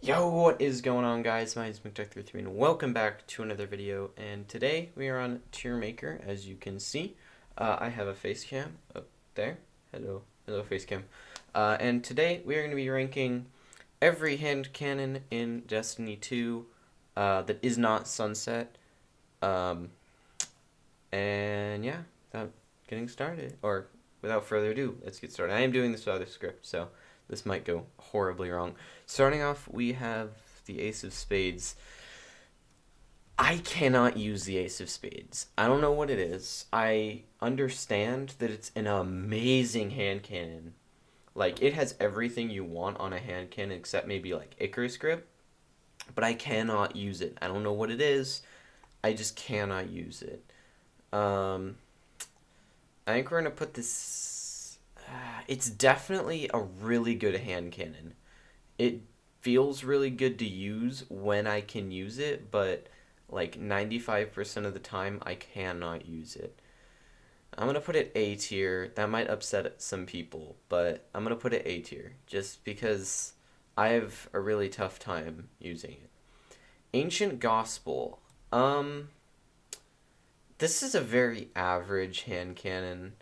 Yo, what is going on, guys? My name is McDuck33 and welcome back to another video. And today we are on Tier Maker, as you can see. I have a face cam up there. Hello face cam. And today we are going to be ranking every hand cannon in Destiny 2 that is not Sunset. Um, and yeah, without getting started, or without further ado, let's get started. I am doing this without a script, so this might go horribly wrong. Starting off, we have the Ace of Spades. I cannot use the Ace of Spades. I don't know what it is. I understand that it's an amazing hand cannon. Like, it has everything you want on a hand cannon except maybe, like, Icarus Grip. But I cannot use it. I don't know what it is. I just cannot use it. I think we're going to put this... it's definitely a really good hand cannon. It feels really good to use when I can use it, but like 95% of the time I cannot use it. I'm going to put it A tier. That might upset some people, but I'm going to put it A tier just because I have a really tough time using it. Ancient Gospel. This is a very average hand cannon.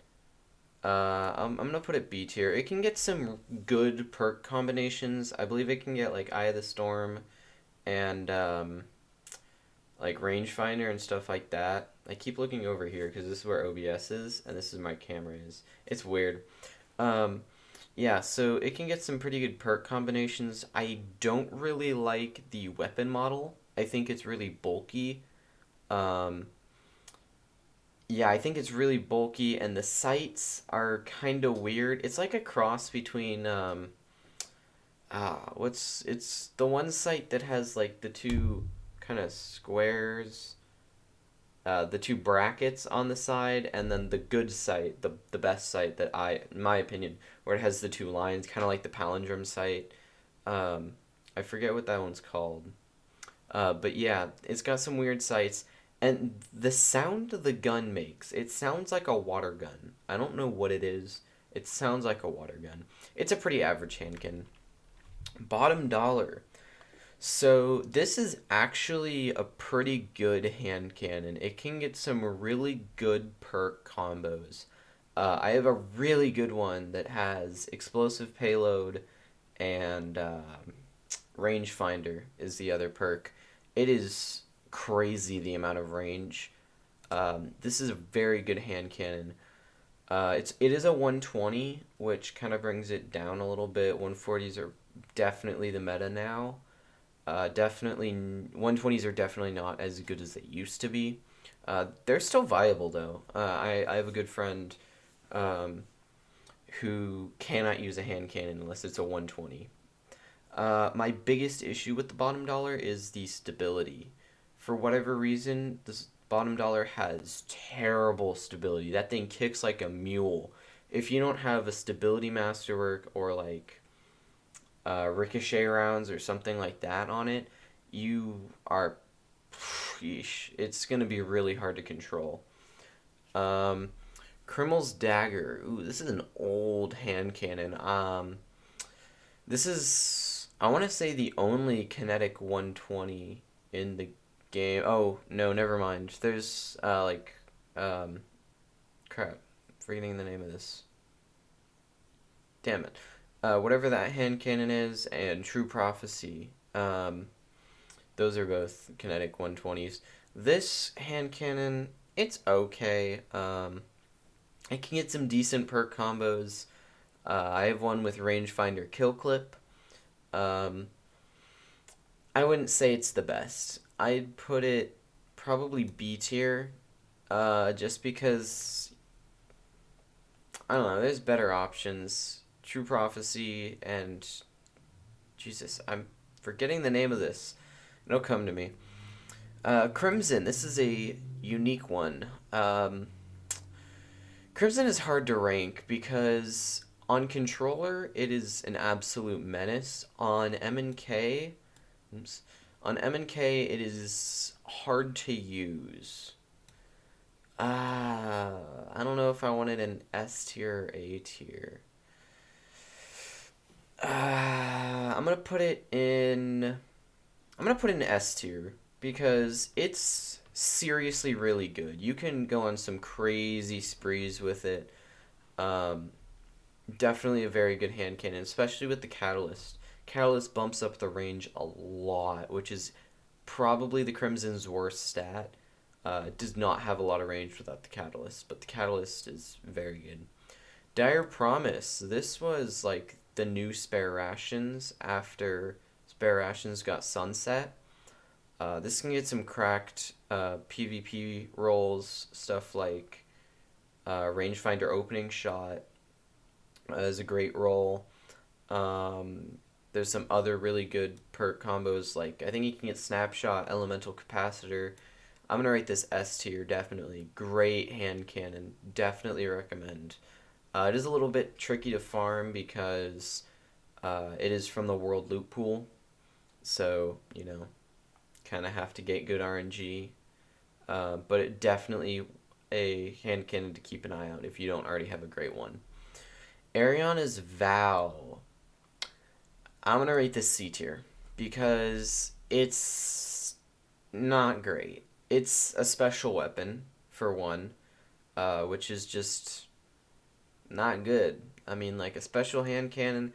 I'm gonna put it B tier. It can get some good perk combinations. I believe it can get like Eye of the Storm and like Rangefinder and stuff like that. I keep looking over here because this is where OBS is and this is my camera is. It's weird. Yeah, so it can get some pretty good perk combinations. I don't really like the weapon model. I think it's really bulky. Yeah, I think it's really bulky, and the sights are kind of weird. It's like a cross between it's the one sight that has like the two kind of squares, the two brackets on the side, and then the good sight, the best sight that in my opinion, where it has the two lines, kind of like the palindrome sight. I forget what that one's called. But yeah, it's got some weird sights. And the sound the gun makes, it sounds like a water gun. I don't know what it is. It sounds like a water gun. It's a pretty average handgun. Bottom dollar. So this is actually a pretty good hand cannon. It can get some really good perk combos. I have a really good one that has explosive payload and rangefinder is the other perk. It is crazy the amount of range. This is a very good hand cannon. It is a 120, which kind of brings it down a little bit. 140s are definitely the meta now. Definitely 120s are definitely not as good as they used to be. They're still viable though. I have a good friend who cannot use a hand cannon unless it's a 120. My biggest issue with the bottom dollar is the stability. For whatever reason, this bottom dollar has terrible stability. That thing kicks like a mule. If you don't have a stability masterwork or like ricochet rounds or something like that on it, you are, it's gonna be really hard to control. Criminal's Dagger. Ooh, this is an old hand cannon. This is, I want to say, the only kinetic 120 in the game. Oh, no, never mind. There's, crap. Forgetting the name of this. Damn it. Whatever that hand cannon is, and True Prophecy. Those are both kinetic 120s. This hand cannon, it's okay. It can get some decent perk combos. I have one with rangefinder kill clip. I wouldn't say it's the best. I'd put it probably B tier, just because I don't know. There's better options. True Prophecy and Jesus, I'm forgetting the name of this. It'll come to me. Crimson. This is a unique one. Crimson is hard to rank because on controller it is an absolute menace. On M&K, it is hard to use. I don't know if I wanted an S tier or A tier. I'm gonna put it in. I'm gonna put it in S tier because it's seriously really good. You can go on some crazy sprees with it. Um, Definitely a very good hand cannon, especially with the catalyst. Catalyst bumps up the range a lot, which is probably the Crimson's worst stat. It does not have a lot of range without the catalyst, but the catalyst is very good. Dire Promise. This was like the new spare rations after spare rations got sunset. This can get some cracked PvP rolls, stuff like rangefinder opening shot is a great roll. There's some other really good perk combos, like I think you can get Snapshot, Elemental Capacitor. I'm gonna rate this S tier, definitely. Great hand cannon, definitely recommend. It is a little bit tricky to farm because it is from the World Loot Pool, so kind of have to get good RNG. But it definitely a hand cannon to keep an eye out if you don't already have a great one. Ariana's Vow. I'm gonna rate this C tier because it's not great. It's a special weapon for one, which is just not good. I mean, like a special hand cannon.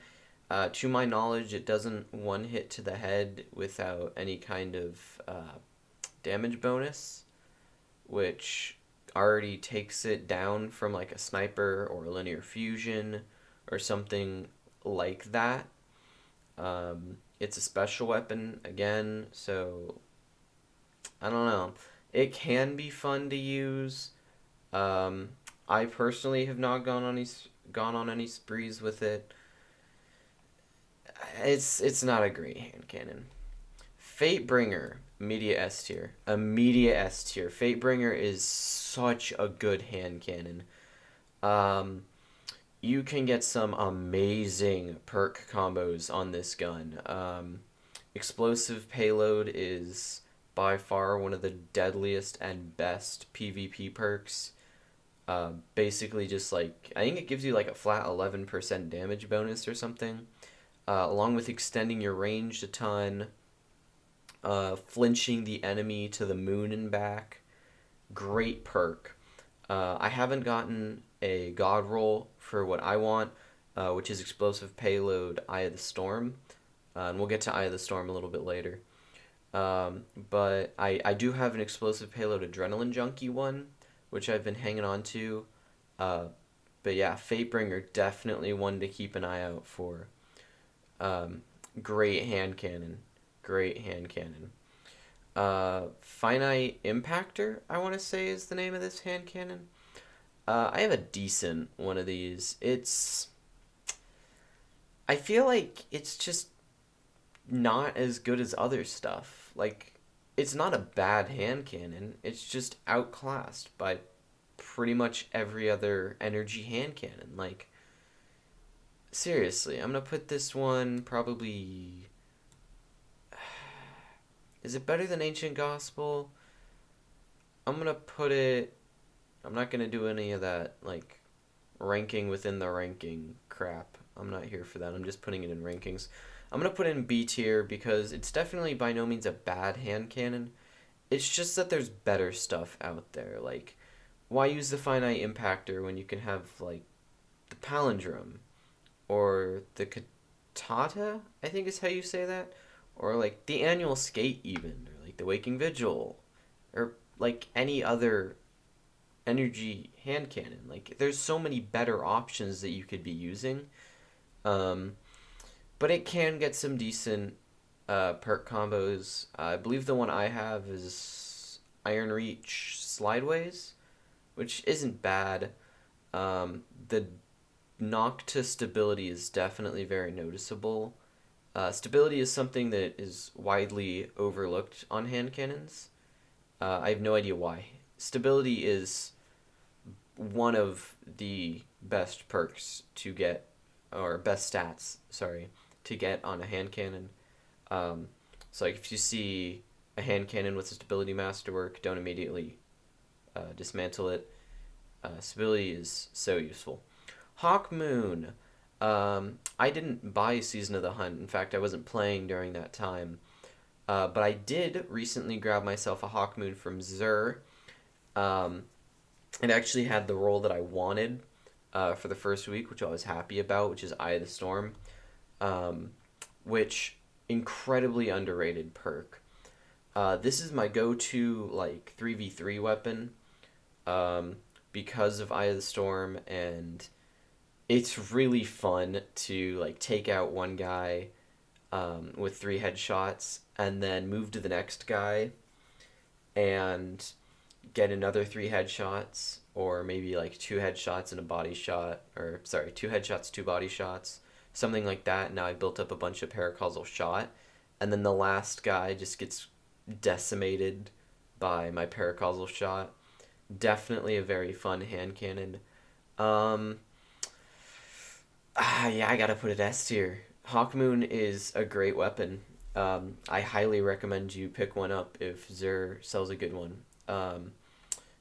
To my knowledge, it doesn't one hit to the head without any kind of damage bonus, which already takes it down from like a sniper or a linear fusion or something like that. It's a special weapon again, so I don't know. It can be fun to use. Um, I personally have not gone on any sprees with it. It's not a great hand cannon. Fatebringer, immediate S tier. Immediate S tier. Fatebringer is such a good hand cannon. Um, you can get some amazing perk combos on this gun. Explosive payload is by far one of the deadliest and best PvP perks. Basically, just like I think it gives you like a flat 11% damage bonus or something, along with extending your range a ton, flinching the enemy to the moon and back. Great perk. I haven't gotten a god roll for what I want, which is explosive payload Eye of the Storm. And we'll get to Eye of the Storm a little bit later. But I do have an explosive payload Adrenaline Junkie one, which I've been hanging on to. Uh, but yeah, Fatebringer definitely one to keep an eye out for. Um, Great hand cannon. Great hand cannon. Finite Impactor, I want to say is the name of this hand cannon. I have a decent one of these. I feel like it's just not as good as other stuff. Like, it's not a bad hand cannon. It's just outclassed by pretty much every other energy hand cannon. Like, seriously, I'm gonna put this one probably. Is it better than Ancient Gospel? I'm gonna put it. I'm not gonna do any of that, like, ranking within the ranking crap. I'm not here for that. I'm just putting it in rankings. I'm gonna put it in B tier because it's definitely by no means a bad hand cannon. It's just that there's better stuff out there. Like, why use the finite impactor when you can have like the palindrome or the katata? I think is how you say that, or like the annual skate even, or like the waking vigil, or like any other energy hand cannon. Like, there's so many better options that you could be using. Um, but it can get some decent perk combos. I believe the one I have is Iron Reach Slideways, which isn't bad. The knock to stability is definitely very noticeable. Stability is something that is widely overlooked on hand cannons. I have no idea why. Stability is one of the best perks to get, or best stats, sorry, to get on a hand cannon. Um, so like if you see a hand cannon with a stability masterwork, don't immediately dismantle it. Stability is so useful. Hawkmoon. I didn't buy Season of the Hunt. In fact, I wasn't playing during that time. But I did recently grab myself a Hawkmoon from Zur. Um, it actually had the role that I wanted for the first week, which I was happy about, which is Eye of the Storm, um, which incredibly underrated perk. This is my go-to like 3v3 weapon um, because of Eye of the Storm, and it's really fun to like take out one guy with three headshots and then move to the next guy and get another three headshots, or maybe like two headshots and a body shot, or sorry, two headshots, two body shots, something like that. Now I built up a bunch of paracausal shot, and then the last guy just gets decimated by my paracausal shot. Definitely a very fun hand cannon. Um, yeah, I gotta put it S tier. Hawkmoon is a great weapon. I highly recommend you pick one up if Zur sells a good one.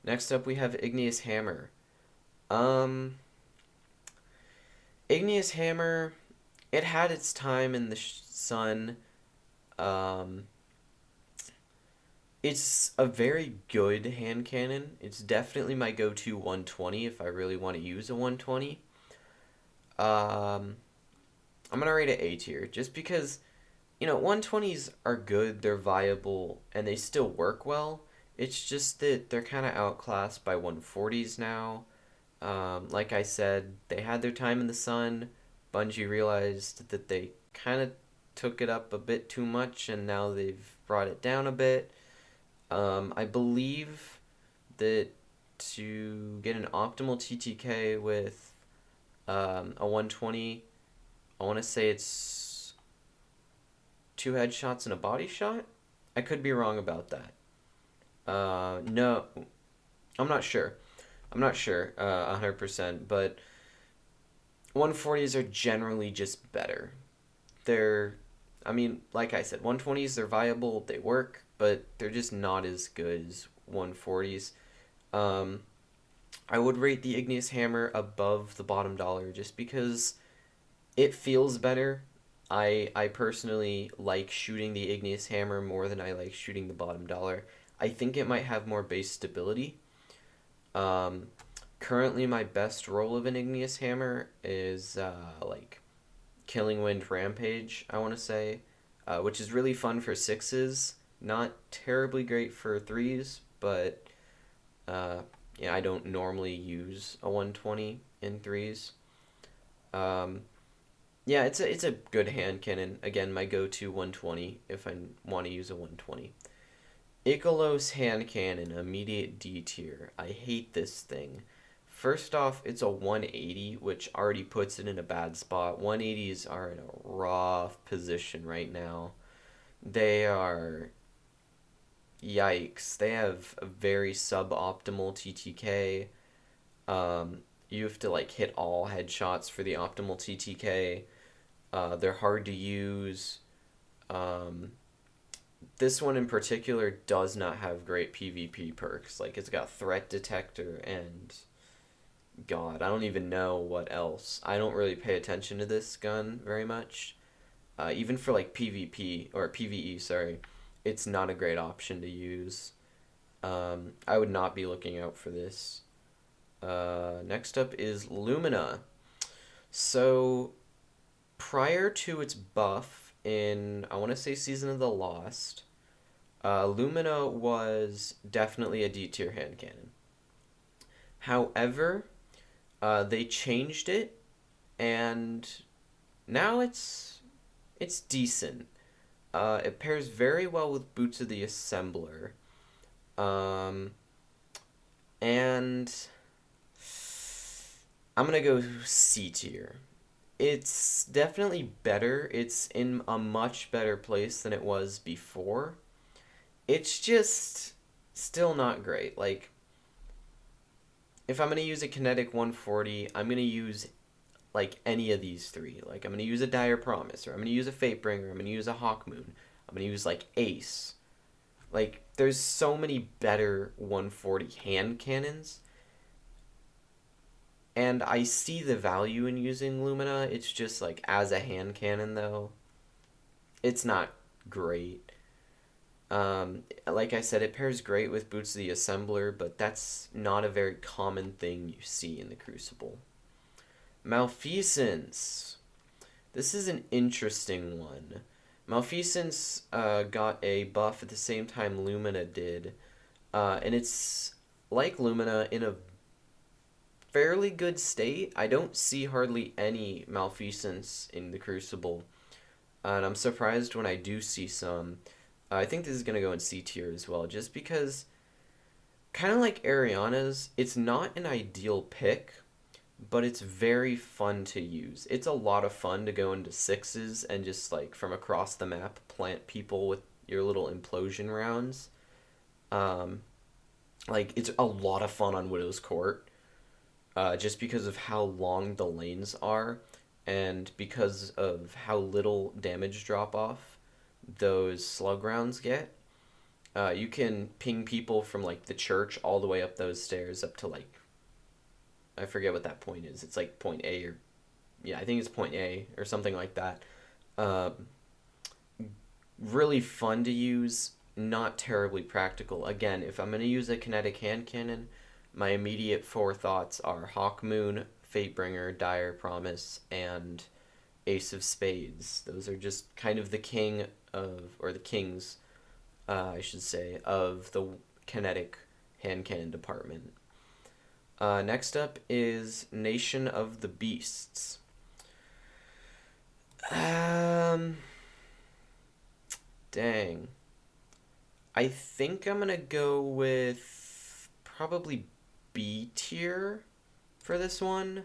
Next up, we have Igneous Hammer. Um, Igneous Hammer, it had its time in the sun. Um, it's a very good hand cannon. It's definitely my go-to 120 if I really want to use a 120. Um, I'm gonna rate it A tier just because 120s are good, they're viable, and they still work well. It's just that they're kind of outclassed by 140s now. Like I said, they had their time in the sun. Bungie realized that they kind of took it up a bit too much, and now they've brought it down a bit. I believe that to get an optimal TTK with a 120, I want to say it's two headshots and a body shot. I could be wrong about that. No, I'm not sure. I'm not sure 100%, but 140s are generally just better. They're, I mean, like I said, 120s, they're viable, they work, but they're just not as good as 140s. Um, I would rate the Igneous Hammer above the bottom dollar just because it feels better. I personally like shooting the Igneous Hammer more than I like shooting the bottom dollar. I think it might have more base stability. Um, Currently, my best roll of an Igneous Hammer is like Killing Wind Rampage, I want to say, which is really fun for sixes. Not terribly great for threes, but uh, yeah, I don't normally use a 120 in threes. Um, yeah, it's a good hand cannon. Again, my go-to 120 if I want to use a 120. Ikelos hand cannon, immediate D tier. I hate this thing. First off, it's a 180, which already puts it in a bad spot. 180s are in a rough position right now. They are, yikes. They have a very suboptimal TTK. You have to like hit all headshots for the optimal TTK. They're hard to use. Um, this one in particular does not have great PvP perks. Like, it's got threat detector and God, I don't even know what else. I don't really pay attention to this gun very much. Even for like PvP or PvE, sorry, it's not a great option to use. I would not be looking out for this. Next up is Lumina. So prior to its buff in, I want to say, Season of the Lost, Lumina was definitely a D tier hand cannon. However, they changed it, and now it's decent. It pairs very well with Boots of the Assembler, um, and I'm gonna go C tier. It's definitely better. It's in a much better place than it was before. It's just still not great. Like, if I'm gonna use a kinetic 140, I'm gonna use like any of these three. Like, I'm gonna use a Dire Promise, or I'm gonna use a Fatebringer, I'm gonna use a Hawkmoon, I'm gonna use like Ace. Like, there's so many better 140 hand cannons. And I see the value in using Lumina. It's just like as a hand cannon though, it's not great. Like I said, it pairs great with Boots of the Assembler, but that's not a very common thing you see in the Crucible. Malfeasance. This is an interesting one. Malfeasance got a buff at the same time Lumina did, and it's like Lumina in a fairly good state. I don't see hardly any Malfeasance in the Crucible, and I'm surprised when I do see some. I think this is going to go in C tier as well, just because, kind of like Ariana's, it's not an ideal pick, but it's very fun to use. It's a lot of fun to go into sixes and just like from across the map plant people with your little implosion rounds. Um, like it's a lot of fun on Widow's Court, just because of how long the lanes are, and because of how little damage drop off those slug rounds get. You can ping people from like the church all the way up those stairs up to like, I forget what that point is. It's like point A, or yeah, I think it's point A or something like that. Um, really fun to use, not terribly practical. Again, if I'm gonna use a kinetic hand cannon, my immediate four thoughts are Hawkmoon, Fatebringer, Dire Promise, and Ace of Spades. Those are just kind of the king of, or the kings, I should say, of the kinetic hand cannon department. Next up is Nation of the Beasts. Um, Dang. I think I'm gonna go with probably B tier for this one.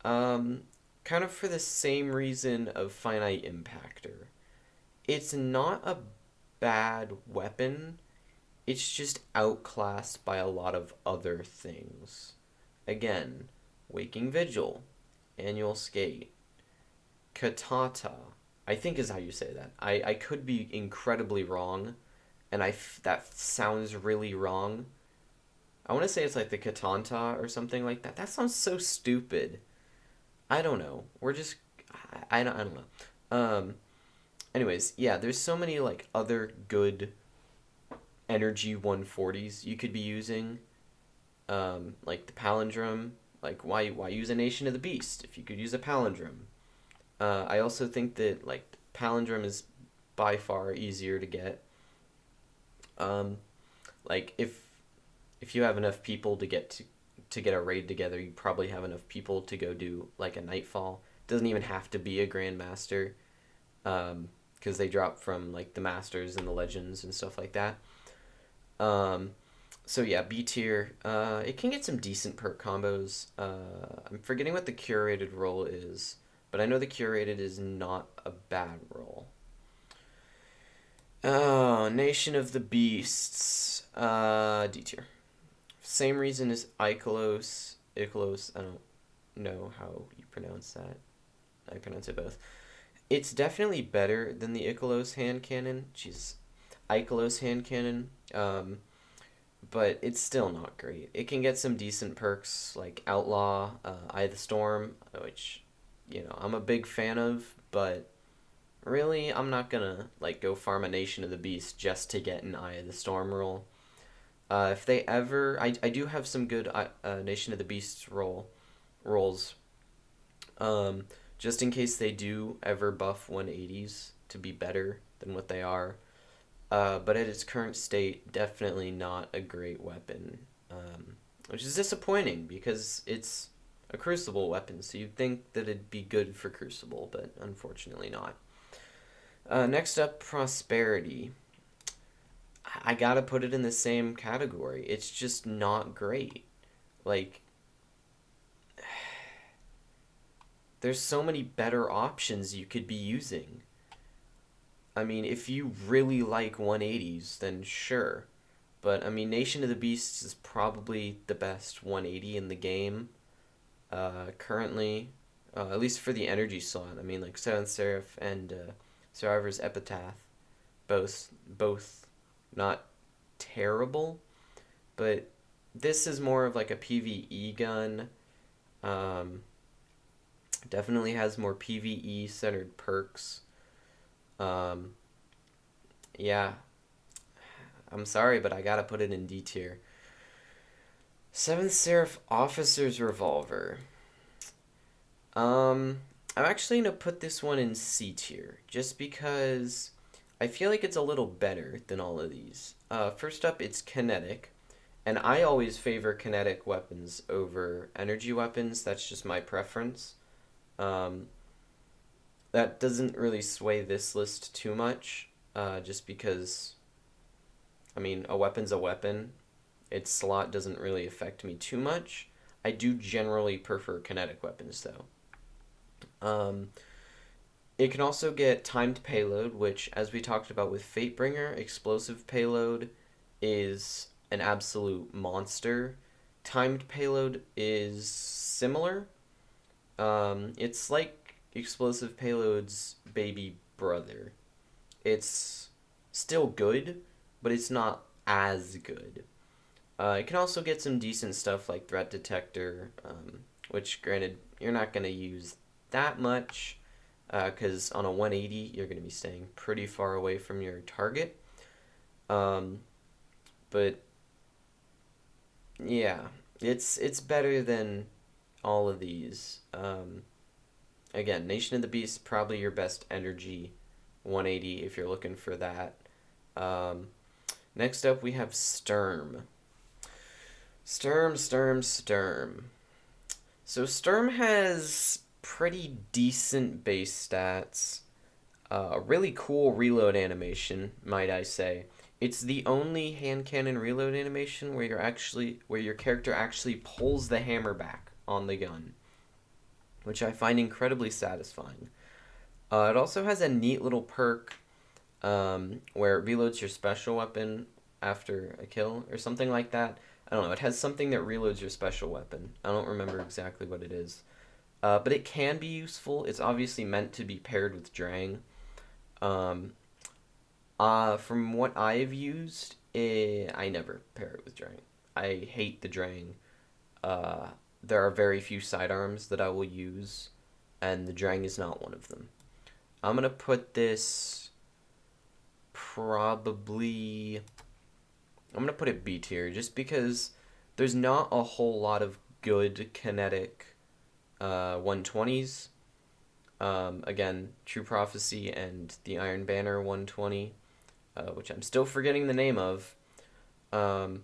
Um, Kind of for the same reason of Finite Impactor. It's not a bad weapon, it's just outclassed by a lot of other things. Again, Waking Vigil, Annual Skate, Katata, I think is how you say that. I could be incredibly wrong, and that sounds really wrong. I want to say it's like the Katanta or something like that. That sounds so stupid. I don't know. We're just, I don't know. Anyways, yeah, there's so many like other good energy 140s you could be using, like the palindrome. Like why use a Nation of the Beast if you could use a palindrome? I also think that like palindrome is by far easier to get. Um, like if you have enough people to get a raid together, you probably have enough people to go do like a nightfall. It doesn't even have to be a grandmaster, because they drop from like the masters and the legends and stuff like that. Um, so yeah, B tier. It can get some decent perk combos. I'm forgetting what the curated role is, but I know the curated is not a bad role. Oh, Nation of the Beasts. D tier. Same reason as Icolos. Icolos. I don't know how you pronounce that. I pronounce it both. It's definitely better than the Icolos hand cannon. Jeez, Icolos hand cannon. But it's still not great. It can get some decent perks like Outlaw, Eye of the Storm, which, I'm a big fan of, but really, I'm not gonna like go farm a Nation of the Beast just to get an Eye of the Storm roll. If they ever, I do have some good Nation of the Beasts rolls. Um, just in case they do ever buff 180s to be better than what they are. But at its current state, definitely not a great weapon, which is disappointing because it's a Crucible weapon, so you'd think that it'd be good for Crucible, but unfortunately not. Next up, Prosperity. I gotta put it in the same category. It's just not great. Like, there's so many better options you could be using. I mean, if you really like 180s, then sure. But, I mean, Nation of the Beasts is probably the best 180 in the game, currently. At least for the energy slot. I mean, like, Seventh Seraph and Survivor's Epitaph, both not terrible, but this is more of like a PvE gun, Definitely has more PvE centered perks. Um, yeah, I'm sorry, but I gotta put it in D tier. Seventh Seraph Officer's Revolver. Um, I'm actually gonna put this one in C tier, just because I feel like it's a little better than all of these. First up, it's kinetic, and I always favor kinetic weapons over energy weapons. That's just my preference. Um, that doesn't really sway this list too much, just because, I mean, a weapon's a weapon. Its slot doesn't really affect me too much. I do generally prefer kinetic weapons, though. Um, it can also get timed payload, which, as we talked about with Fatebringer, explosive payload is an absolute monster. Timed payload is similar. It's like explosive payload's baby brother. It's still good, but it's not as good. It can also get some decent stuff like threat detector, which, granted, you're not going to use that much because on a 180 you're going to be staying pretty far away from your target. Um, but yeah, it's better than all of these. Again, Nation of the Beast probably your best energy 180 if you're looking for that. Um, Next up we have Sturm. Sturm. So Sturm has pretty decent base stats. A really cool reload animation, might I say. It's the only hand cannon reload animation where your character actually pulls the hammer back on the gun, which I find incredibly satisfying. It also has a neat little perk where it reloads your special weapon after a kill or something like that. I don't know. It has something that reloads your special weapon. I don't remember exactly what it is. But it can be useful. It's obviously meant to be paired with Drang. Um, from what I've used, I never pair it with Drang. I hate the Drang. Uh, there are very few sidearms that I will use, and the Drang is not one of them. I'm gonna put this probably. I'm gonna put it B tier just because there's not a whole lot of good kinetic 120s. Again, True Prophecy and the Iron Banner 120, which I'm still forgetting the name of. Um,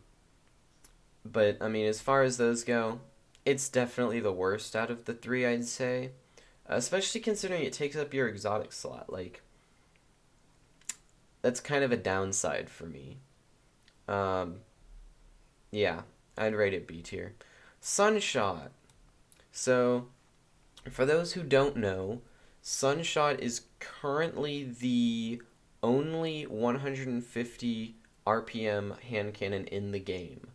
but I mean, as far as those go, it's definitely the worst out of the three, I'd say. Especially considering it takes up your exotic slot. Like, that's kind of a downside for me. Um, yeah, I'd rate it B tier. Sunshot. So, for those who don't know, Sunshot is currently the only 150 RPM hand cannon in the game.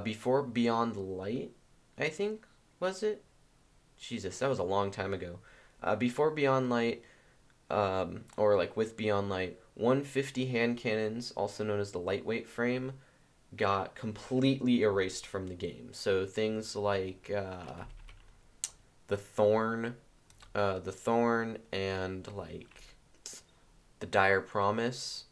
Before Beyond Light, I think, was it? Jesus, that was a long time ago. Before Beyond Light, or like with Beyond Light, 150 hand cannons, also known as the lightweight frame, got completely erased from the game. So things like the Thorn, and like the Dire Promise,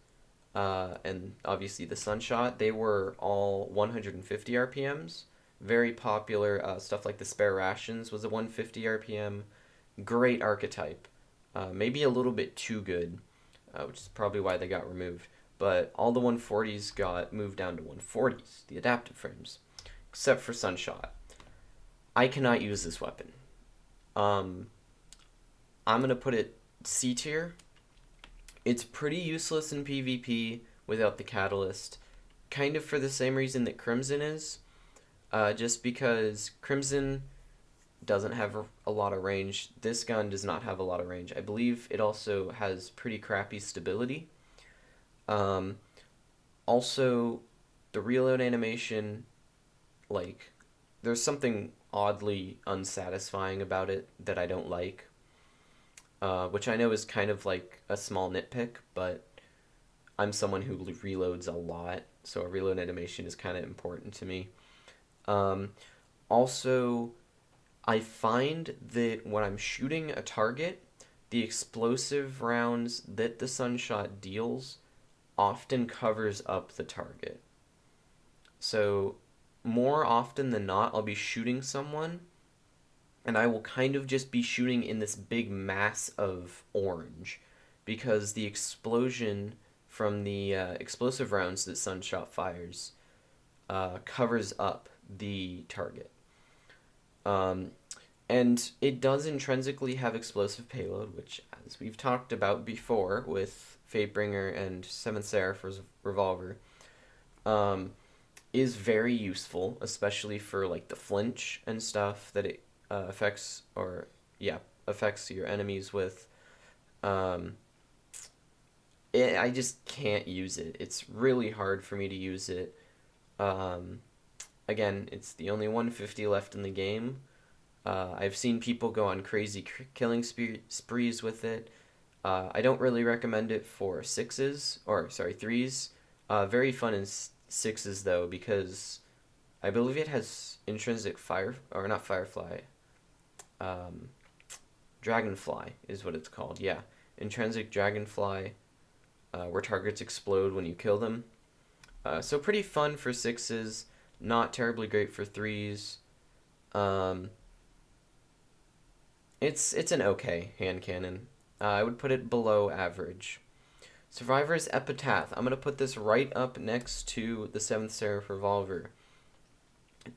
and obviously the Sunshot, they were all 150 RPMs. Very popular. Stuff like the Spare Rations was a 150 RPM. Great archetype. Maybe a little bit too good, which is probably why they got removed. But all the 140s got moved down to 140s, the adaptive frames, except for Sunshot. I cannot use this weapon. Um, I'm gonna put it C tier. It's pretty useless in PvP without the catalyst, kind of for the same reason that Crimson is. Just because Crimson doesn't have a lot of range. This gun does not have a lot of range. I believe it also has pretty crappy stability. Um, Also, the reload animation, like, there's something oddly unsatisfying about it that I don't like. Which I know is kind of like a small nitpick, but I'm someone who reloads a lot, so a reload animation is kind of important to me. Um, Also, I find that when I'm shooting a target, the explosive rounds that the Sunshot deals often covers up the target. So, more often than not, I'll be shooting someone, and I will kind of just be shooting in this big mass of orange because the explosion from the explosive rounds that Sunshot fires covers up the target. Um, and it does intrinsically have explosive payload, which, as we've talked about before with Fatebringer and Seventh Seraph's Revolver, um, is very useful, especially for like the flinch and stuff that it affects, or yeah, affects your enemies with. Um, I just can't use it. It's really hard for me to use it. Um, Again, it's the only 150 left in the game. I've seen people go on crazy killing sprees with it. I don't really recommend it for sixes, or sorry, threes. Very fun in sixes though, because I believe it has intrinsic fire, or not firefly. Um, Dragonfly is what it's called. Yeah, intrinsic dragonfly, where targets explode when you kill them. So pretty fun for sixes. Not terribly great for threes. Um, it's an okay hand cannon. I would put it below average. Survivor's Epitaph. I'm gonna put this right up next to the Seventh Seraph Revolver.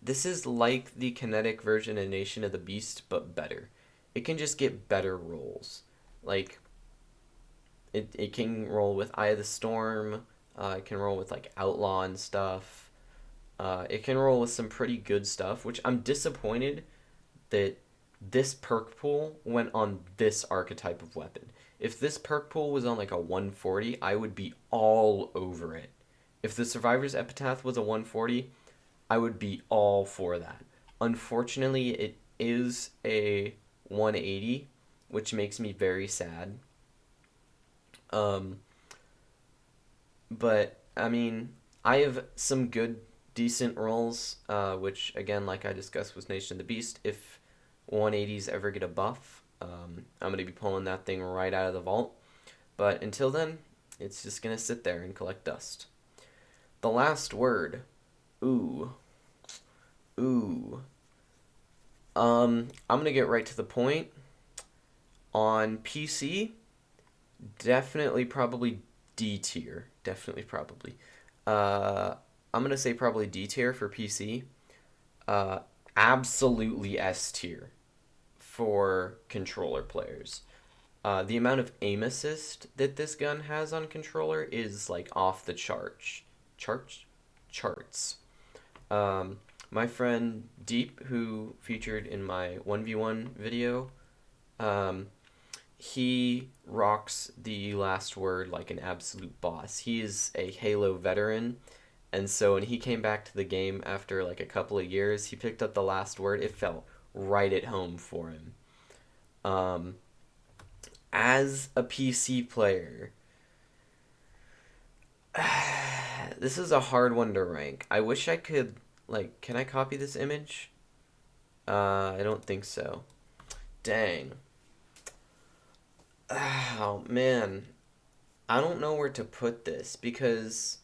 This is like the kinetic version of Nation of the Beast, but better. It can just get better rolls. Like, it can roll with Eye of the Storm. It can roll with, like, Outlaw and stuff. It can roll with some pretty good stuff, which I'm disappointed that this perk pool went on this archetype of weapon. If this perk pool was on, like, a 140, I would be all over it. If the Survivor's Epitaph was a 140, I would be all for that. Unfortunately, it is a 180, which makes me very sad. Um, but I mean, I have some good, decent rolls, which again, like I discussed, was Nation of the Beast. If 180s ever get a buff, I'm gonna be pulling that thing right out of the vault. But until then, it's just gonna sit there and collect dust. The last word. Ooh. Ooh. I'm gonna get right to the point. On PC, definitely probably D tier. Definitely probably. Uh, I'm gonna say probably D tier for PC. Uh, Absolutely S tier for controller players. The amount of aim assist that this gun has on controller is like off the charts. Um, my friend Deep, who featured in my 1v1 video, um, he rocks the last word like an absolute boss. He is a Halo veteran, and so when he came back to the game after like a couple of years, he picked up the last word. It felt right at home for him. Um, as a PC player, this is a hard one to rank. I wish I could, like, can I copy this image? I don't think so. Dang. Oh, man. I don't know where to put this because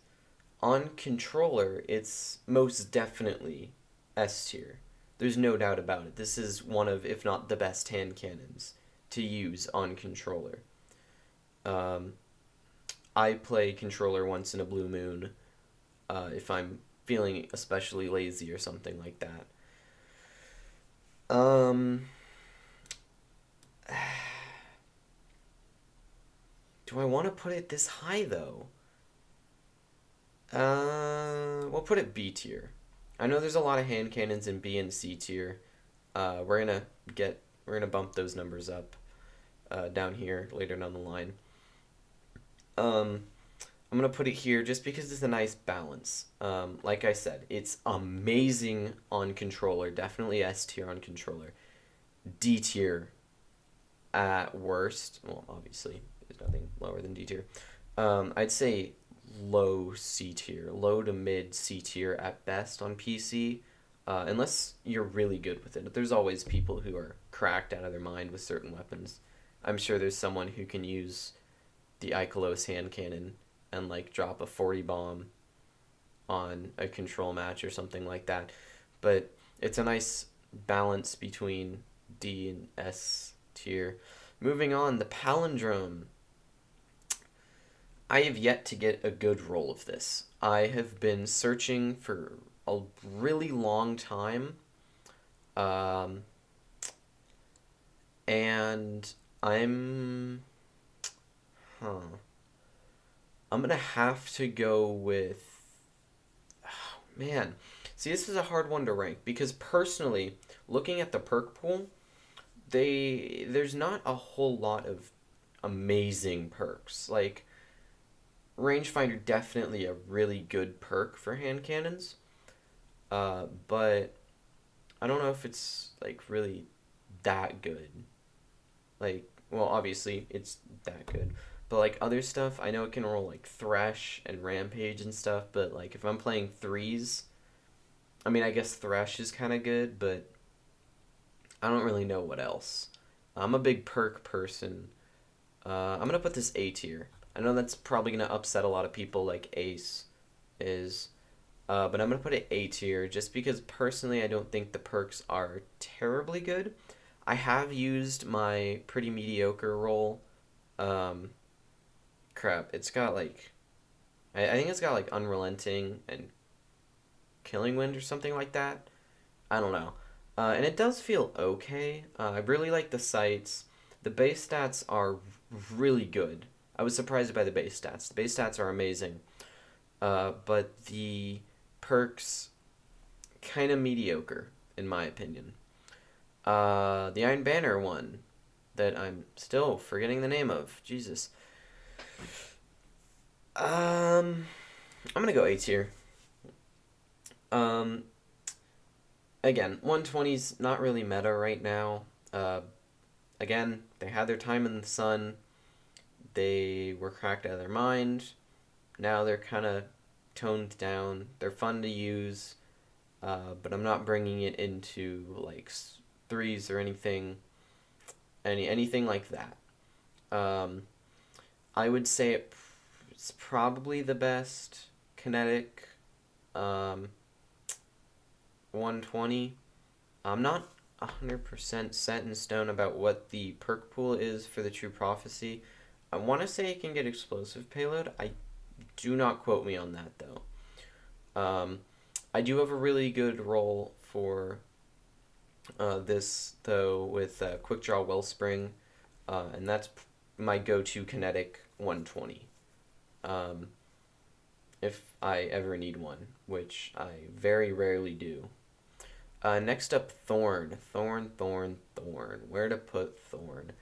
on controller, it's most definitely S tier. There's no doubt about it. This is one of, if not the best hand cannons to use on controller. Um, I play controller once in a blue moon if I'm feeling especially lazy or something like that. Um, do I want to put it this high though? We'll put it B tier. I know there's a lot of hand cannons in B and C tier. We're gonna bump those numbers up down here later down the line. Um, I'm gonna put it here just because it's a nice balance. Like I said, it's amazing on controller. Definitely S tier on controller. D tier at worst. Well, obviously, there's nothing lower than D tier. I'd say low C tier, low to mid C tier at best on PC. unless you're really good with it. There's always people who are cracked out of their mind with certain weapons. I'm sure there's someone who can use the Ikelos hand cannon and like drop a 40 bomb on a control match or something like that. But it's a nice balance between D and S tier. Moving on, the palindrome. I have yet to get a good roll of this. I have been searching for a really long time. Um, and huh. I'm gonna have to go with, oh, man. See, this is a hard one to rank because personally, looking at the perk pool, there's not a whole lot of amazing perks. Like rangefinder definitely a really good perk for hand cannons. But I don't know if it's like really that good. Like, well, obviously it's that good. But like other stuff, I know it can roll like Thresh and Rampage and stuff, but like if I'm playing threes, I mean, I guess Thresh is kind of good, but I don't really know what else. I'm a big perk person. I'm gonna put this A tier. I know that's probably gonna upset a lot of people, like Ace is, but I'm gonna put it A tier just because personally I don't think the perks are terribly good. I have used my pretty mediocre roll. Um, Crap, it's got like I think it's got like Unrelenting and Killing Wind or something like that. I don't know. And it does feel okay. I really like the sights. The base stats are really good. I was surprised by the base stats. The base stats are amazing. But the perks, kind of mediocre, in my opinion. The Iron Banner one, that I'm still forgetting the name of. Jesus. I'm gonna go A tier. Um, Again, 120's not really meta right now. Again, they had their time in the sun. They were cracked out of their mind. Now they're kind of toned down. They're fun to use, but I'm not bringing it into like threes or anything like that. Um, I would say it's probably the best kinetic. Um, 120. I'm not 100% set in stone about what the perk pool is for the True Prophecy. I want to say it can get explosive payload. I do not quote me on that though. I do have a really good roll for this though with Quick Draw Wellspring, and that's my go-to kinetic 120. Um, if I ever need one, which I very rarely do. Next up, Thorn. Thorn, Thorn, Thorn. Where to put Thorn?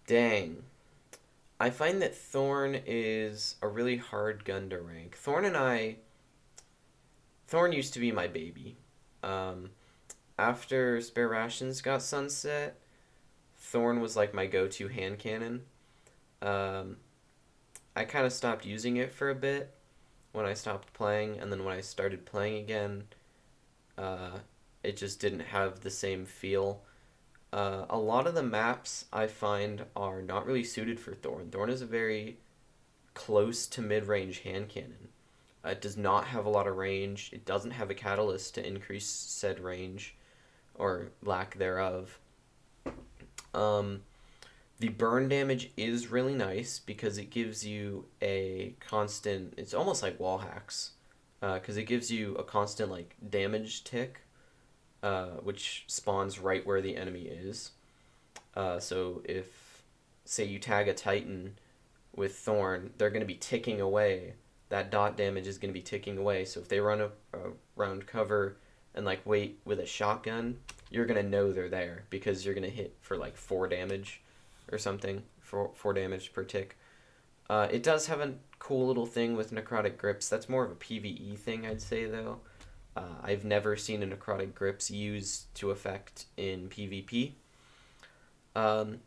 Dang. I find that Thorn is a really hard gun to rank. Thorn used to be my baby. Um, After Spare Rations got sunset, Thorn was like my go-to hand cannon. Um, I kind of stopped using it for a bit when I stopped playing, and then when I started playing again, uh, it just didn't have the same feel. A lot of the maps I find are not really suited for Thorn. Thorn is a very close to mid-range hand cannon. It does not have a lot of range. It doesn't have a catalyst to increase said range, or lack thereof. Um, the burn damage is really nice because it gives you a constant. It's almost like wall hacks, because it gives you a constant like damage tick, which spawns right where the enemy is. So if, say, you tag a Titan with Thorn, they're going to be ticking away. That dot damage is going to be ticking away. So if they run around cover and like wait with a shotgun, you're going to know they're there because you're going to hit for like 4 damage or something, 4 damage per tick. It does have a cool little thing with necrotic grips. That's more of a PvE thing, I'd say, though. I've never seen a necrotic grips used to effect in PvP. Um,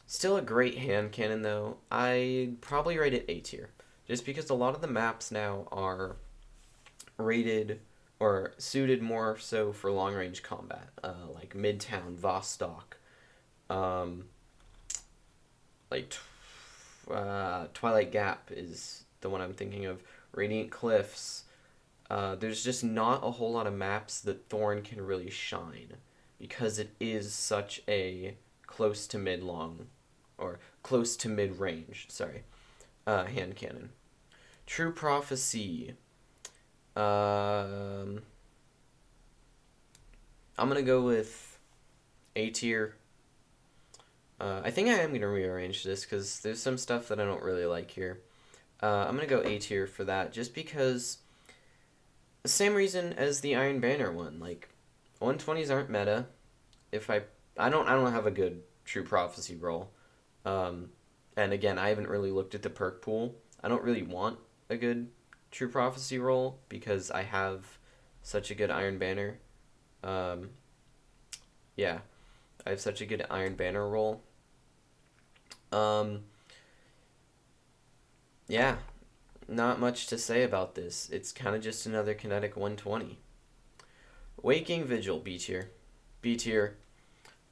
Still a great hand cannon, though. I'd probably rate it A tier, just because a lot of the maps now are rated or suited more so for long range combat, like Midtown, Vostok, um, Twilight Gap is the one I'm thinking of. Radiant Cliffs. There's just not a whole lot of maps that Thorn can really shine because it is such a close to mid long, or close to mid range. Sorry, hand cannon. True Prophecy. I'm gonna go with A tier. I think I am gonna rearrange this because there's some stuff that I don't really like here. I'm gonna go A tier for that, just because the same reason as the Iron Banner one. Like, 120s aren't meta. If I don't have a good True Prophecy roll. And again, I haven't really looked at the perk pool. I don't really want a good True Prophecy roll because I have such a good Iron Banner. Um, yeah, I have such a good Iron Banner roll. Um, yeah, not much to say about this. It's kind of just another kinetic 120. Waking Vigil, B tier. B tier.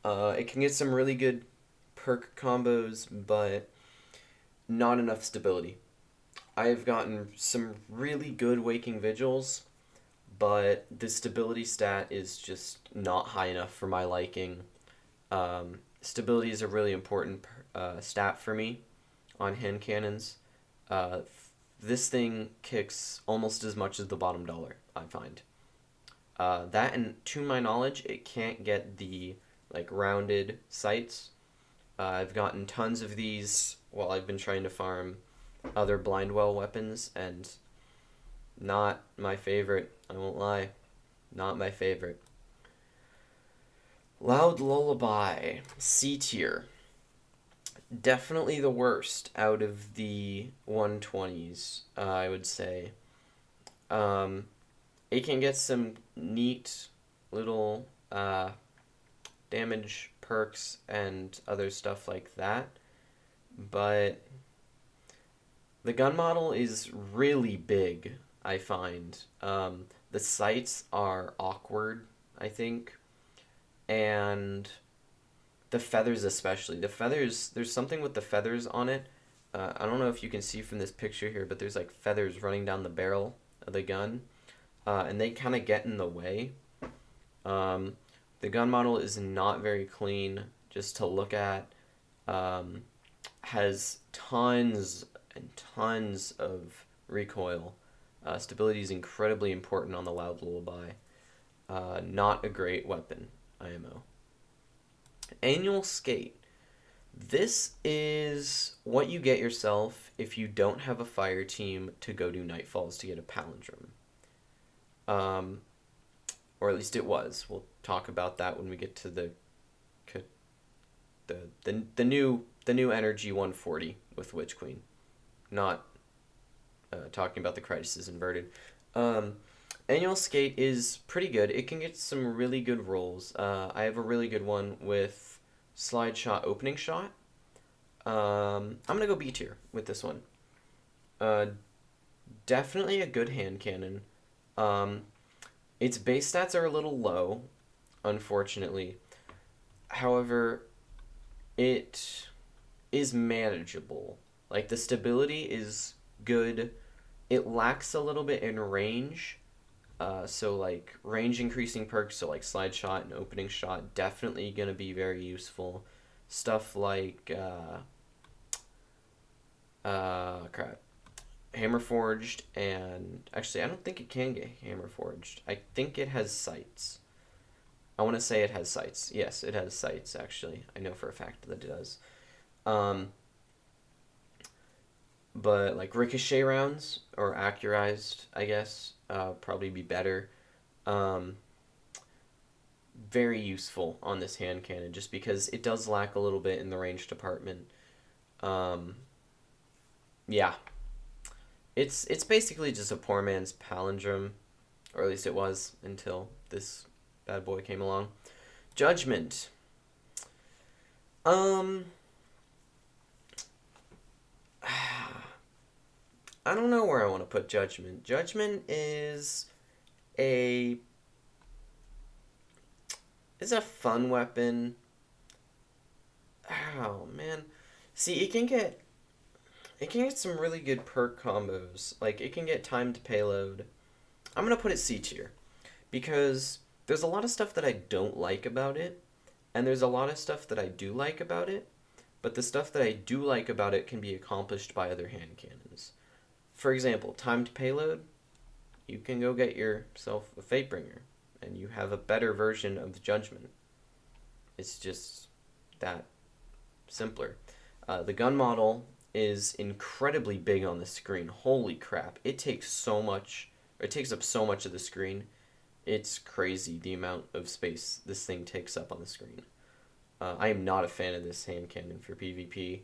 It can get some really good perk combos, but not enough stability. I've gotten some really good Waking Vigils, but the stability stat is just not high enough for my liking. Stability is a really important stat for me on hand cannons. Uh, this thing kicks almost as much as the bottom dollar, I find. That, and to my knowledge, it can't get the like rounded sights. I've gotten tons of these while I've been trying to farm other Blindwell weapons, and not my favorite. I won't lie, not my favorite. Loud Lullaby, C tier. Definitely the worst out of the 120s, I would say. Um, it can get some neat little damage perks and other stuff like that, but the gun model is really big, I find. The sights are awkward, I think, and the feathers especially. The feathers, there's something with the feathers on it. I don't know if you can see from this picture here, but there's like feathers running down the barrel of the gun, and they kind of get in the way. Um, the gun model is not very clean just to look at. Has tons and tons of recoil. Stability is incredibly important on the Loud Lullaby. Not a great weapon, IMO. Annual Skate. This is what you get yourself if you don't have a fire team to go do Nightfalls to get a Palindrome. Or at least it was. We'll talk about that when we get to the new Energy 140 with Witch Queen. Not talking about the Crisis Inverted. Annual Skate is pretty good. It can get some really good rolls. I have a really good one with Slide Shot, Opening Shot. I'm going to go B tier with this one. Definitely a good hand cannon. Its base stats are a little low, unfortunately. However, it is manageable. Like, the stability is good. It lacks a little bit in range. So, like, range increasing perks, so like Slide Shot and Opening Shot, definitely going to be very useful. Stuff like, Hammer Forged, and actually, I don't think it can get Hammer Forged. I think it has sights. I want to say it has sights. Yes, it has sights, actually. I know for a fact that it does. But, like, ricochet rounds, or accurized, I guess, probably be better. Very useful on this hand cannon, just because it does lack a little bit in the range department. Yeah. It's basically just a poor man's palindrome, or at least it was until this bad boy came along. Judgment. I don't know where I want to put Judgment. Judgment is a fun weapon. Oh man. See, it can get some really good perk combos. Like it can get timed payload. I'm gonna put it C tier because there's a lot of stuff that I don't like about it, and there's a lot of stuff that I do like about it. But the stuff that I do like about it can be accomplished by other hand cannons. For example, timed payload. You can go get yourself a Fatebringer, and you have a better version of the Judgment. It's just that simpler. The gun model is incredibly big on the screen. Holy crap! It takes so much. Or it takes up so much of the screen. It's crazy the amount of space this thing takes up on the screen. I am not a fan of this hand cannon for PvP.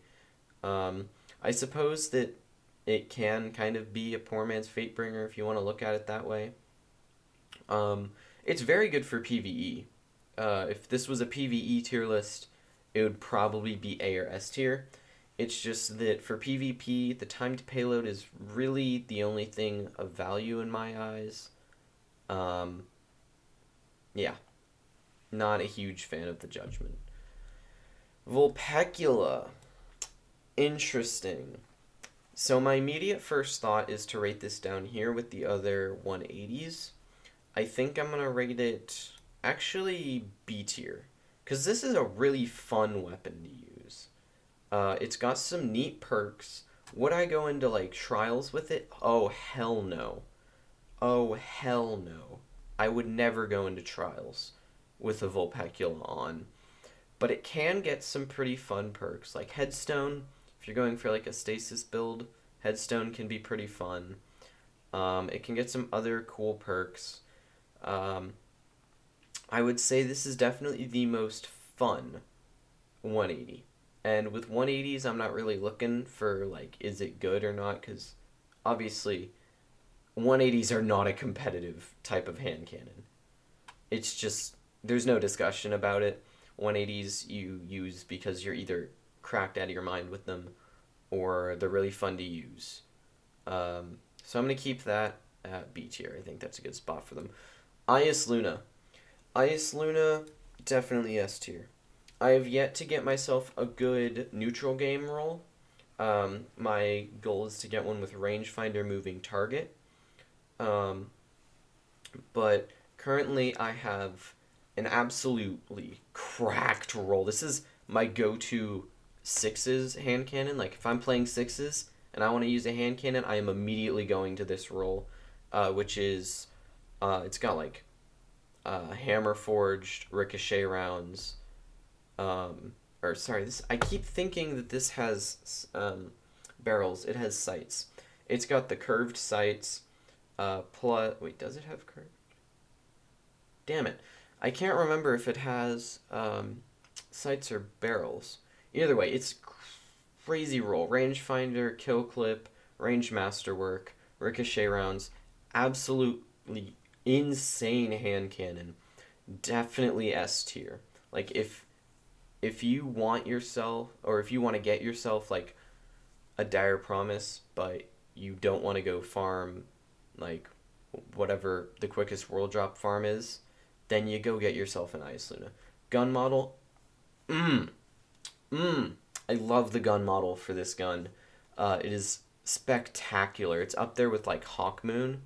I suppose that it can kind of be a poor man's Fatebringer if you want to look at it that way. It's very good for PvE. If this was a PvE tier list, it would probably be A or S tier. It's just that for PvP, the timed payload is really the only thing of value in my eyes. Yeah, not a huge fan of the Judgment. Vulpecula. Interesting. So my immediate first thought is to rate this down here with the other 180s. I think I'm going to rate it actually B tier. Because this is a really fun weapon to use. It's got some neat perks. Would I go into like trials with it? Oh, hell no. Oh, hell no. I would never go into trials with a Vulpecula on. But it can get some pretty fun perks, like Headstone. If you're going for like a stasis build, Headstone can be pretty fun. It can get some other cool perks. I would say this is definitely the most fun 180. And with 180s, I'm not really looking for like, is it good or not? Because obviously, 180s are not a competitive type of hand cannon. It's just, there's no discussion about it. 180s you use because you're either cracked out of your mind with them or they're really fun to use. So I'm going to keep that at B tier. I think that's a good spot for them. Ice Luna. Ice Luna, definitely S tier. I have yet to get myself a good neutral game roll. My goal is to get one with rangefinder moving target. But currently I have an absolutely cracked roll. This is my go-to sixes hand cannon. Like if I'm playing sixes and I want to use a hand cannon, I am immediately going to this roll, which is it's got like hammer forged ricochet rounds. Or sorry, this I keep thinking that this has barrels. It has sights. It's got the curved sights. Plus, wait, does it have curved? Damn it. I can't remember if it has sights or barrels. Either way, it's crazy roll. Rangefinder, kill clip, range masterwork, ricochet rounds. Absolutely insane hand cannon. Definitely S tier. Like if you want yourself, or if you want to get yourself like a dire promise, but you don't want to go farm like whatever the quickest world drop farm is, then you go get yourself an Ice Luna. Gun model, I love the gun model for this gun. It is spectacular. It's up there with like Hawkmoon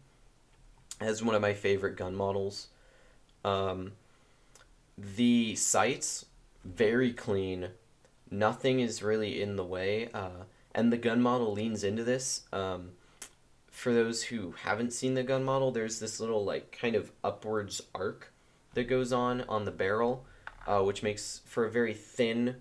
as one of my favorite gun models. The sights, very clean. Nothing is really in the way. And the gun model leans into this. For those who haven't seen the gun model, there's this little like kind of upwards arc that goes on the barrel, which makes for a very thin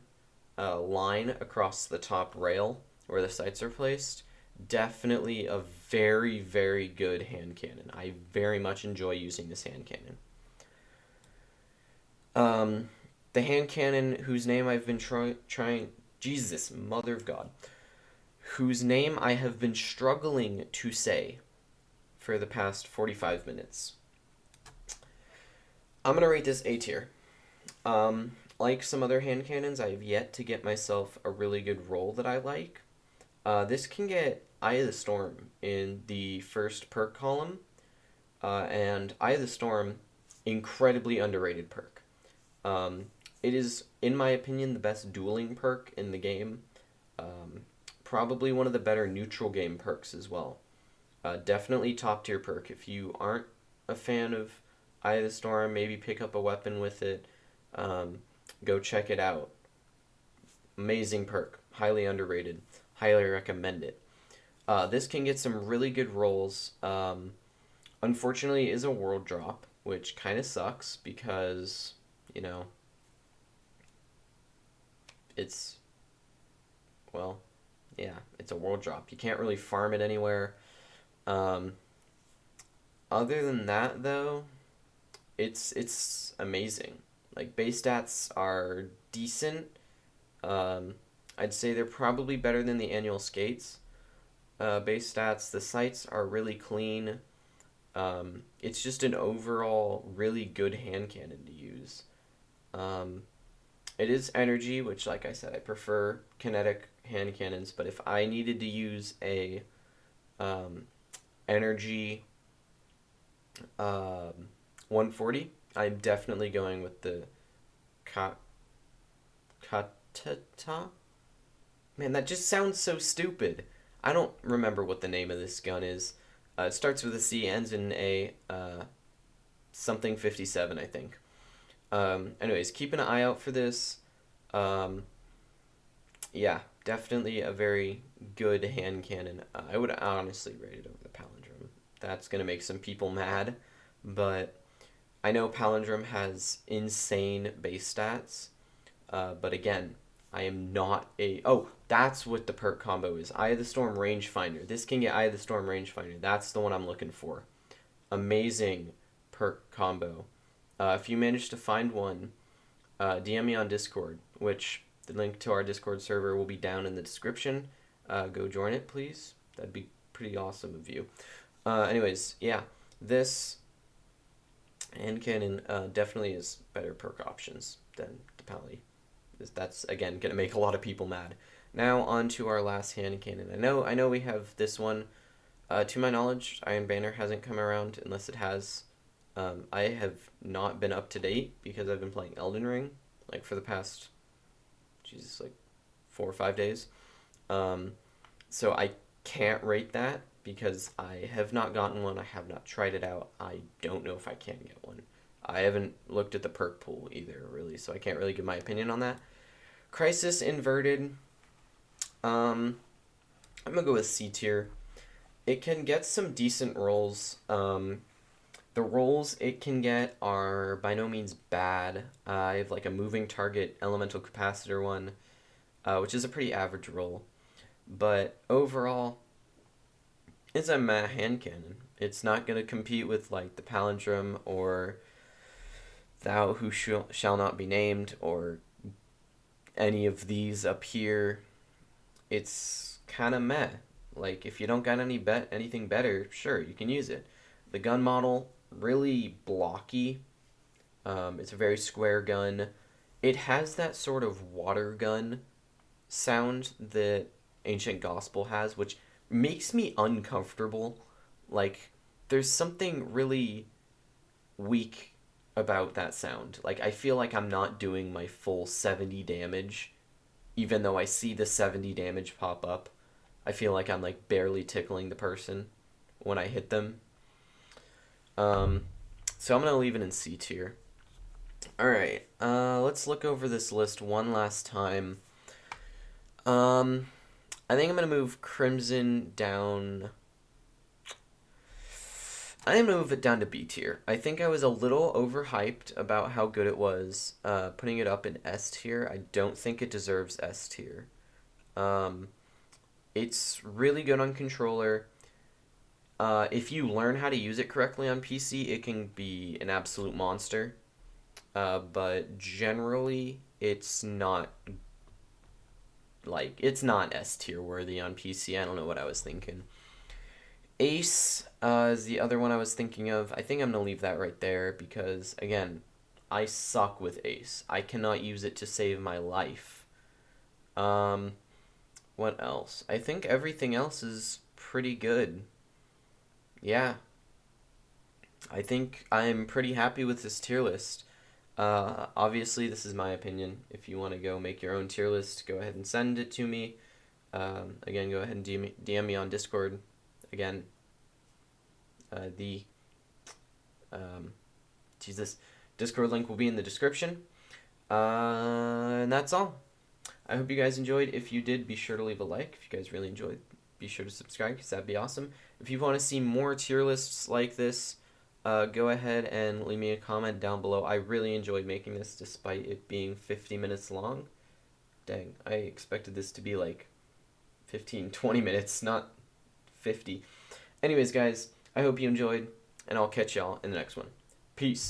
line across the top rail where the sights are placed. Definitely a very, very good hand cannon. I very much enjoy using this hand cannon. The hand cannon whose name I've been trying... Jesus, mother of God. Whose name I have been struggling to say for the past 45 minutes. I'm going to rate this A tier. Like some other hand cannons, I have yet to get myself a really good roll that I like. This can get Eye of the Storm in the first perk column, And Eye of the Storm, incredibly underrated perk. Um, it is, in my opinion, the best dueling perk in the game. Um, Probably one of the better neutral game perks as well. Definitely top tier perk. If you aren't a fan of Eye of the Storm, maybe pick up a weapon with it. Um, Go check it out. Amazing perk. Highly underrated. Highly recommend it. This can get some really good rolls. Unfortunately, it is a world drop, which kind of sucks because, you know, it's, well, yeah, it's a world drop. You can't really farm it anywhere. Um, Other than that, though, it's amazing. Like base stats are decent. Um, I'd say they're probably better than the annual skates. Base stats, the sights are really clean. It's just an overall really good hand cannon to use. Um, it is energy, which, like I said, I prefer kinetic hand cannons. But if I needed to use a um, energy 140, I'm definitely going with the Ka- Katata. Man, that just sounds so stupid. I don't remember what the name of this gun is. It starts with a C, ends in a something 57, I think. Anyways, keep an eye out for this. Um, yeah, definitely a very good hand cannon. I would honestly rate it over the Palindrome. That's gonna make some people mad, but I know Palindrome has insane base stats. But again, I am not a. Oh, that's what the perk combo is. Eye of the Storm Rangefinder. This can get Eye of the Storm Rangefinder. That's the one I'm looking for. Amazing perk combo. If you manage to find one, DM me on Discord, which the link to our Discord server will be down in the description. Go join it, please. That'd be pretty awesome of you. Anyways, yeah, this hand cannon definitely is better perk options than the Pally. That's again gonna make a lot of people mad. Now on to our last hand cannon. I know we have this one. To my knowledge, Iron Banner hasn't come around unless it has. I have not been up to date because I've been playing Elden Ring like for the past, Jesus, like 4 or 5 days. Um, so I can't rate that because I have not gotten one. I have not tried it out. I don't know if I can get one. I haven't looked at the perk pool either, really, so I can't really give my opinion on that. Crisis Inverted. I'm gonna go with C tier. It can get some decent rolls. The rolls it can get are by no means bad. I have like a moving target elemental capacitor one, which is a pretty average roll. But overall, it's a meh hand cannon. It's not gonna compete with like the Palindrome or Thou Who Shall Not Be Named or any of these up here. It's kind of meh. Like if you don't got anything better, sure you can use it. The gun model really blocky. It's a very square gun. It has that sort of water gun sound that Ancient Gospel has, which makes me uncomfortable. Like there's something really weak about that sound. Like I feel like I'm not doing my full 70 damage even though I see the 70 damage pop up. I feel like I'm like barely tickling the person when I hit them. Um, so I'm gonna leave it in C tier. All right, let's look over this list one last time. Um, I think I'm gonna move Crimson down. I'm gonna move it down to B tier. I think I was a little overhyped about how good it was. Putting it up in S tier, I don't think it deserves S tier. Um, it's really good on controller. If you learn how to use it correctly on PC, it can be an absolute monster. But generally, it's not S tier worthy on PC. I don't know what I was thinking. Ace is the other one I was thinking of. I think I'm gonna leave that right there because again, I suck with Ace. I cannot use it to save my life. Um, what else? I think everything else is pretty good. Yeah. I think I'm pretty happy with this tier list. Obviously, this is my opinion. If you want to go make your own tier list, go ahead and send it to me. Again, go ahead and DM me on Discord. Again, the Jesus Discord link will be in the description. And that's all. I hope you guys enjoyed. If you did, be sure to leave a like. If you guys really enjoyed, be sure to subscribe because that'd be awesome. If you want to see more tier lists like this, go ahead and leave me a comment down below. I really enjoyed making this despite it being 50 minutes long. Dang, I expected this to be like 15, 20 minutes, not 50. Anyways, guys, I hope you enjoyed, and I'll catch y'all in the next one. Peace.